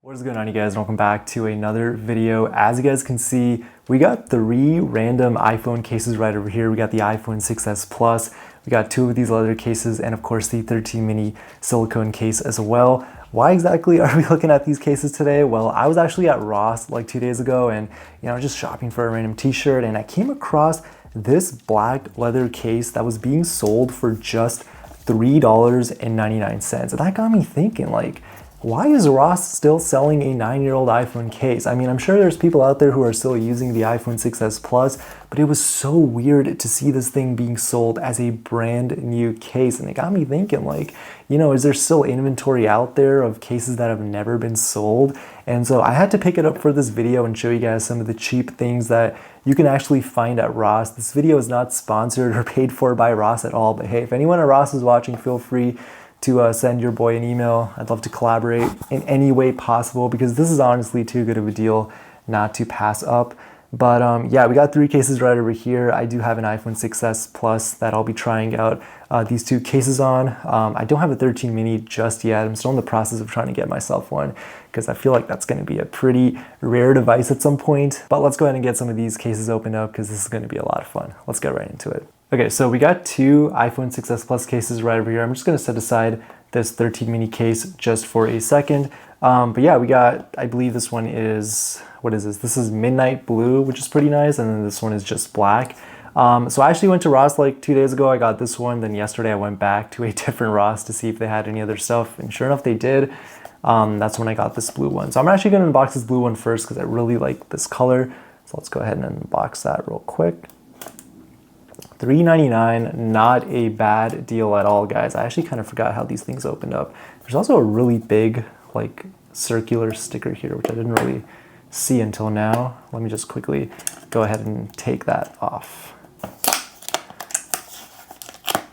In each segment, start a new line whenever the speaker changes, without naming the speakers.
What is going on, you guys? Welcome back to another video. As you guys can see, we got 3 random iPhone cases right over here. We got the iPhone 6s Plus, we got 2 of these leather cases, and of course the 13 mini silicone case as well. Why exactly are we looking at these cases today? Well, I was actually at Ross like 2 days ago and just shopping for a random t-shirt, and I came across this black leather case that was being sold for just $3.99. And that got me thinking, like, why is Ross still selling a 9-year-old iPhone case? I mean, I'm sure there's people out there who are still using the iPhone 6s Plus, but it was so weird to see this thing being sold as a brand new case. And it got me thinking, like, is there still inventory out there of cases that have never been sold? And so I had to pick it up for this video and show you guys some of the cheap things that you can actually find at Ross. This video is not sponsored or paid for by Ross at all, but hey, if anyone at Ross is watching, feel free to send your boy an email. I'd love to collaborate in any way possible because this is honestly too good of a deal not to pass up. But yeah, we got 3 cases right over here. I do have an iPhone 6s Plus that I'll be trying out these 2 cases on. I don't have a 13 mini just yet. I'm still in the process of trying to get myself one because I feel like that's going to be a pretty rare device at some point. But let's go ahead and get some of these cases opened up because this is going to be a lot of fun. Let's get right into it. Okay, so we got 2 iPhone 6s Plus cases right over here. I'm just going to set aside this 13 mini case just for a second. But yeah, we got, I believe this one is, what is this? This is Midnight Blue, which is pretty nice. And then this one is just black. So I actually went to Ross like 2 days ago. I got this one. Then yesterday I went back to a different Ross to see if they had any other stuff. And sure enough, they did. That's when I got this blue one. So I'm actually going to unbox this blue one first because I really like this color. So let's go ahead and unbox that real quick. $3.99, not a bad deal at all, guys. I actually kind of forgot how these things opened up. There's also a really big, like, circular sticker here, which I didn't really see until now. Let me just quickly go ahead and take that off.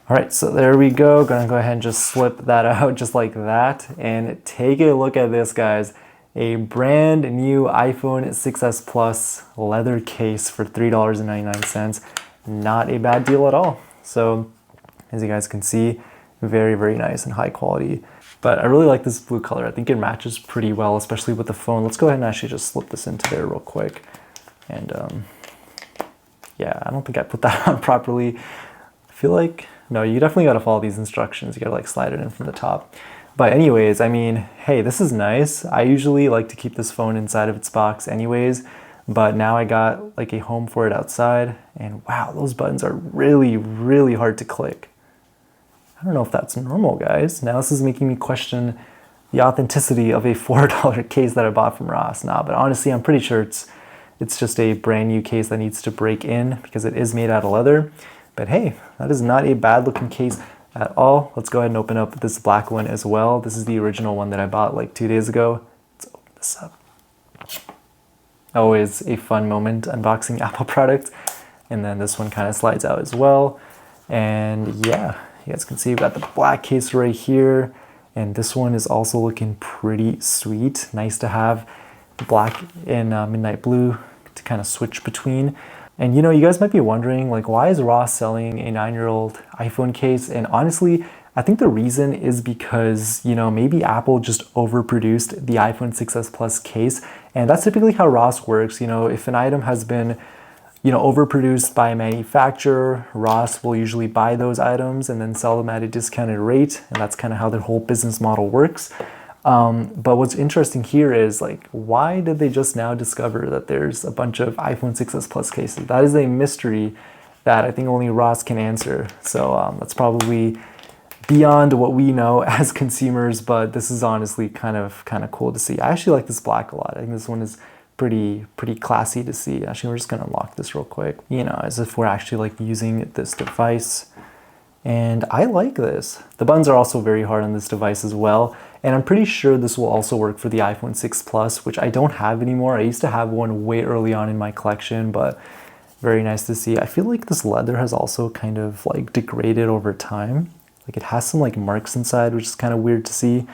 All right, so there we go. Gonna go ahead and just slip that out just like that. And take a look at this, guys. A brand new iPhone 6s Plus leather case for $3.99. Not a bad deal at all. So as you guys can see, very, very nice and high quality. But I really like this blue color. I think it matches pretty well, especially with the phone. Let's go ahead and actually just slip this into there real quick. And yeah, I don't think I put that on properly. I feel like, no, you definitely got to follow these instructions. You got to like slide it in from the top. But anyways, I mean, hey, this is nice. I usually like to keep this phone inside of its box anyways. But now I got like a home for it outside, and wow, those buttons are really, really hard to click. I don't know if that's normal, guys. Now this is making me question the authenticity of a $4 case that I bought from Ross. Nah, but honestly, I'm pretty sure it's just a brand new case that needs to break in because it is made out of leather. But hey, that is not a bad looking case at all. Let's go ahead and open up this black one as well. This is the original one that I bought like 2 days ago. Let's open this up. Always a fun moment unboxing Apple products. And then this one kind of slides out as well. And yeah, you guys can see we've got the black case right here. And this one is also looking pretty sweet. Nice to have black and midnight blue to kind of switch between. And you guys might be wondering, like, why is Ross selling a 9-year-old iPhone case? And honestly, I think the reason is because, maybe Apple just overproduced the iPhone 6s Plus case. And that's typically how Ross works. If an item has been, overproduced by a manufacturer, Ross will usually buy those items and then sell them at a discounted rate. And that's kind of how their whole business model works. But what's interesting here is, like, why did they just now discover that there's a bunch of iPhone 6s Plus cases? That is a mystery that I think only Ross can answer. So that's probably beyond what we know as consumers, but this is honestly kind of cool to see. I actually like this black a lot. I think this one is pretty classy to see. Actually, we're just gonna unlock this real quick, as if we're actually like using this device. And I like this. The buttons are also very hard on this device as well. And I'm pretty sure this will also work for the iPhone 6 Plus, which I don't have anymore. I used to have one way early on in my collection, but very nice to see. I feel like this leather has also kind of like degraded over time. Like, it has some like marks inside, which is kind of weird to see.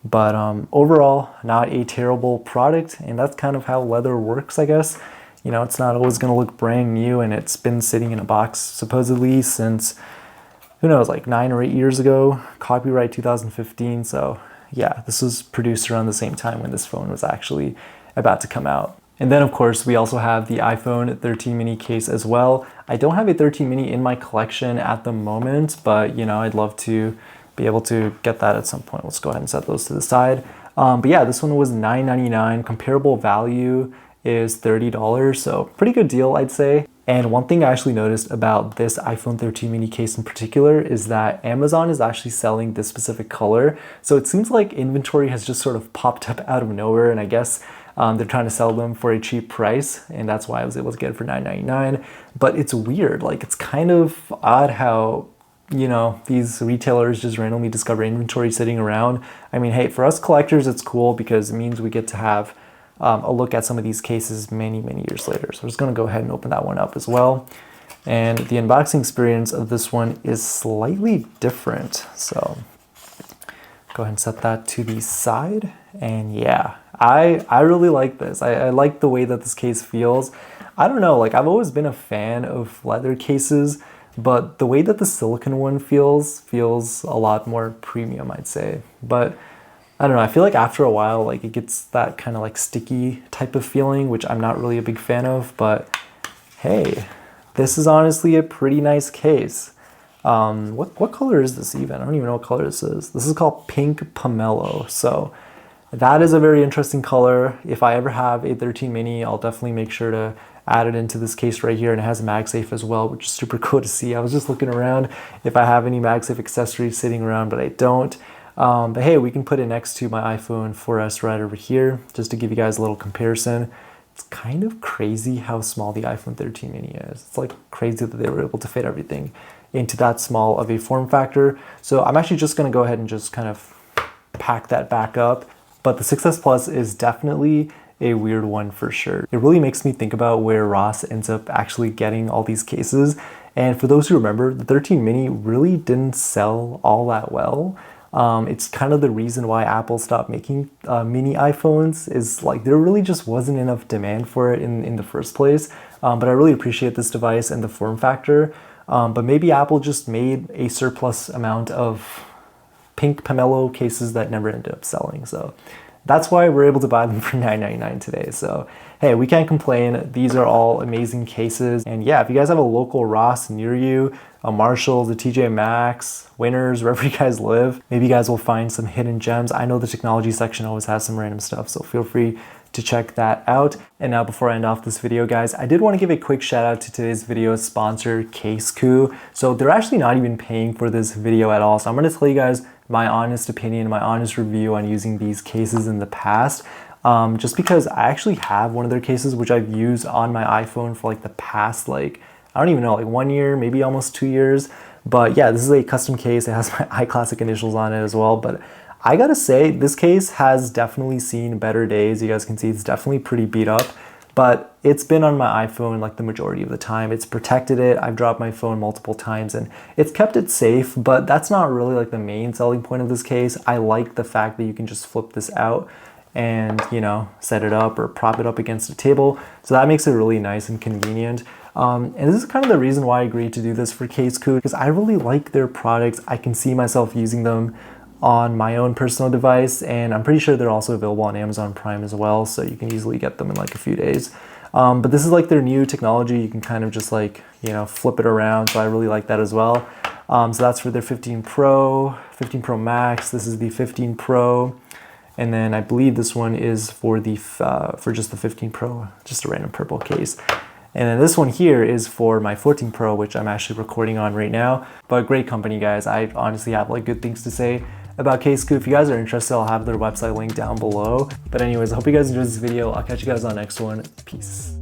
But overall, not a terrible product. And that's kind of how leather works, I guess. It's not always going to look brand new, and it's been sitting in a box supposedly since, who knows, like 9 or 8 years ago, copyright 2015. So yeah, this was produced around the same time when this phone was actually about to come out. And then of course, we also have the iPhone 13 mini case as well. I don't have a 13 mini in my collection at the moment, but you know, I'd love to be able to get that at some point. Let's go ahead and set those to the side. But yeah, this one was $9.99. Comparable value is $30, so pretty good deal, I'd say. And one thing I actually noticed about this iPhone 13 mini case in particular is that Amazon is actually selling this specific color. So it seems like inventory has just sort of popped up out of nowhere, and I guess they're trying to sell them for a cheap price, and that's why I was able to get it for $9.99. But it's weird, like it's kind of odd how, you know, these retailers just randomly discover inventory sitting around. I mean, hey, for us collectors, it's cool because it means we get to have a look at some of these cases many years later. So I'm just gonna go ahead and open that one up as well. And the unboxing experience of this one is slightly different. So go ahead and set that to the side. And yeah, I really like this. I like the way that this case feels. I don't know, like I've always been a fan of leather cases, but the way that the silicone one feels a lot more premium, I'd say. But I don't know, I feel like after a while, like it gets that kind of like sticky type of feeling, which I'm not really a big fan of, but hey, this is honestly a pretty nice case. What color is this even? I don't even know what color this is. This is called Pink Pomelo. So that is a very interesting color. If I ever have a 13 mini, I'll definitely make sure to add it into this case right here, and it has MagSafe as well, which is super cool to see. I was just looking around if I have any MagSafe accessories sitting around, but I don't. But hey, we can put it next to my iPhone 4S right over here, just to give you guys a little comparison. It's kind of crazy how small the iPhone 13 mini is. It's like crazy that they were able to fit everything into that small of a form factor. So I'm actually just gonna go ahead and just kind of pack that back up. But the 6S Plus is definitely a weird one for sure. It really makes me think about where Ross ends up actually getting all these cases. And for those who remember, the 13 mini really didn't sell all that well. It's kind of the reason why Apple stopped making mini iPhones, is like there really just wasn't enough demand for it in the first place. But I really appreciate this device and the form factor. But maybe Apple just made a surplus amount of Pink Pomelo cases that never ended up selling. So that's why we're able to buy them for $9.99 today. So hey, we can't complain. These are all amazing cases. And yeah, if you guys have a local Ross near you, a Marshalls, a TJ Maxx, Winners, wherever you guys live, maybe you guys will find some hidden gems. I know the technology section always has some random stuff, so feel free to check that out. And now before I end off this video, guys, I did want to give a quick shout out to today's video sponsor, Case-cou. So they're actually not even paying for this video at all. So I'm going to tell you guys my honest opinion, my honest review on using these cases in the past. Just because I actually have one of their cases, which I've used on my iPhone for like the past, like, I don't even know, like 1 year, maybe almost 2 years. But yeah, this is a custom case. It has my iClassic initials on it as well. But I gotta say, this case has definitely seen better days. You guys can see it's definitely pretty beat up, but it's been on my iPhone like the majority of the time. It's protected it. I've dropped my phone multiple times and it's kept it safe, but that's not really like the main selling point of this case. I like the fact that you can just flip this out and, you know, set it up or prop it up against a table. So that makes it really nice and convenient. And this is kind of the reason why I agreed to do this for Case-cou, because I really like their products. I can see myself using them on my own personal device, and I'm pretty sure they're also available on Amazon Prime as well, so you can easily get them in like a few days. But this is like their new technology. You can kind of just like, you know, flip it around, so I really like that as well. So that's for their 15 Pro, 15 Pro Max. This is the 15 Pro. And then I believe this one is for the for just the 15 Pro, just a random purple case. And then this one here is for my 14 Pro, which I'm actually recording on right now. But great company, guys. I honestly have like good things to say about Case-cou. If you guys are interested, I'll have their website link down below. But anyways, I hope you guys enjoyed this video. I'll catch you guys on the next one. Peace.